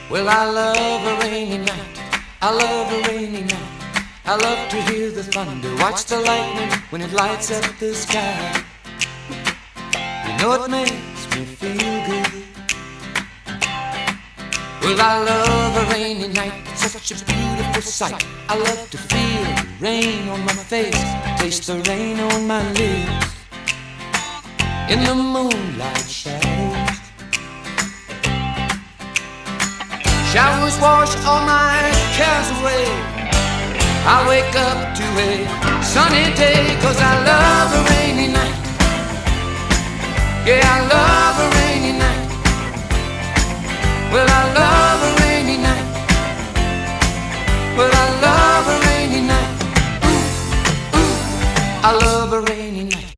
Well, I love a rainy night. I love a rainy night. I love to hear the thunder, watch the lightning when it lights up the sky. You know it makes me feel good. Well, I love a rainy night. It's such a beautiful sight. I love to feel the rain on my face, taste the rain on my lips. In the moonlight shadows, showers wash all my cares away. I wake up to a sunny day, 'cause I love a rainy